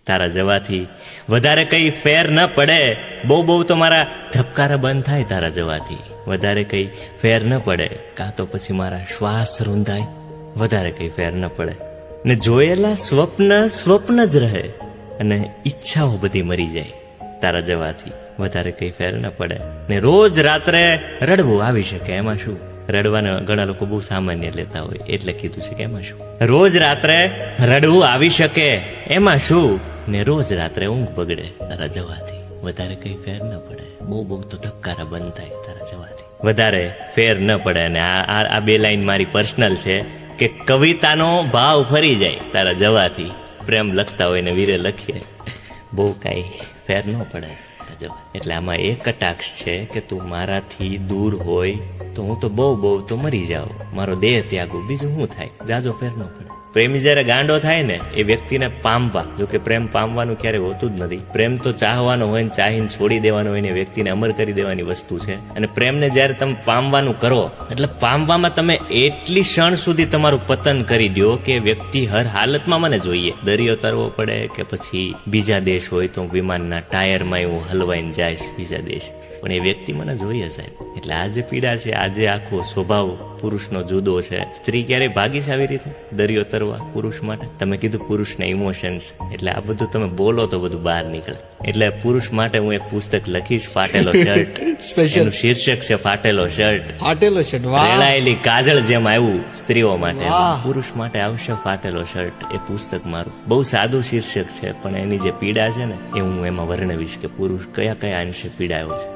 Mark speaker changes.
Speaker 1: તારા જવાથી વધારે કઈ ફેર ન પડે. બહુ તો મારા ધબકારા બંધ થાય તારા જવાથી. વધારે કઈ ફેર ન પડે, કાં તો પછી મારા શ્વાસ રૂંધાય. વધારે કઈ ફેર ન પડે ને જોયેલા સ્વપ્ન જ રહે અને ઈચ્છાઓ બધી મરી જાય તારા જવાથી. વધારે કઈ ફેર ન પડે ને રોજ રાત્રે રડવું આવી શકે, એમાં શું? રડવાને ઘણા લોકો બહુ સામાન્ય લેતા હોય એટલે કીધું છે કે એમાં શું. રોજ રાત્રે રડવું આવી શકે એમાં શું, ને રોજ રાત્રે ઊંઘ બગડે તારા જવાથી. વધારે કઈ ફેર ન પડે, બહુ તો ધબકારા બંધ થાય તારા જવાથી. વધારે ફેર ન પડે. અને આ બે લાઈન મારી પર્સનલ છે કે કવિતાનો ભાવ ફરી જાય તારા જવાથી. પ્રેમ લખતા હોય ને વીરે લખીએ, બહુ કાંઈ ફેર ન પડે જવા. એટલે આમાં એક કટાક્ષ છે કે તું મારાથી દૂર હોય તો હું તો બહુ તો મરી જાઉં, મારો દેહ ત્યાગું, બીજું શું થાય? જાજો ફેર ન પડે. પ્રેમી જયારે ગાંડો થાય ને એ વ્યક્તિને પામવા, જો કે પ્રેમ પામવાનું ક્યારે હોતું જ નથી. પ્રેમ તો ચાહવાનો હોય ને ચાહીને છોડી દેવાનો હોય ને વ્યક્તિને અમર કરી દેવાની વસ્તુ છે. અને પ્રેમને જયારે તમે પામવાનું કરો એટલે પામવામાં તમે એટલી ક્ષણ સુધી તમારું પતન કરી દો કે વ્યક્તિ હર હાલતમાં મને જોઈએ. દરિયો તરવો પડે કે પછી બીજા દેશ હોય તો વિમાનના ટાયરમાં હું હલવાઈને જઈશ બીજા દેશ, પણ એ વ્યક્તિ મને જોઈએ સાહેબ. એટલે આ જે પીડા છે, આજે આખો સ્વભાવ પુરુષનો જુદો છે. સ્ત્રી ક્યારેય ભાગી છે આવી રીતે દરિયો તરવા પુરુષ માટે? તમે કીધું પુરુષના ઇમોશન્સ, એટલે આ બધું તમે બોલો તો બધું બહાર નીકળે. એટલે પુરુષ માટે હું એક પુસ્તક લખીશ, ફાટેલો શર્ટ. એનું શીર્ષક છે ફાટેલો શર્ટ.
Speaker 2: ફાટેલો શર્ટ,
Speaker 1: રેલાયેલી કાજળ જેમ આવ્યું સ્ત્રીઓ માટે, પુરુષ માટે આવશે ફાટેલો શર્ટ. એ પુસ્તક મારું બહુ સાદું શીર્ષક છે, પણ એની જે પીડા છે ને એ હું એમાં વર્ણવીશ કે પુરુષ કયા અંશે પીડાયો છે.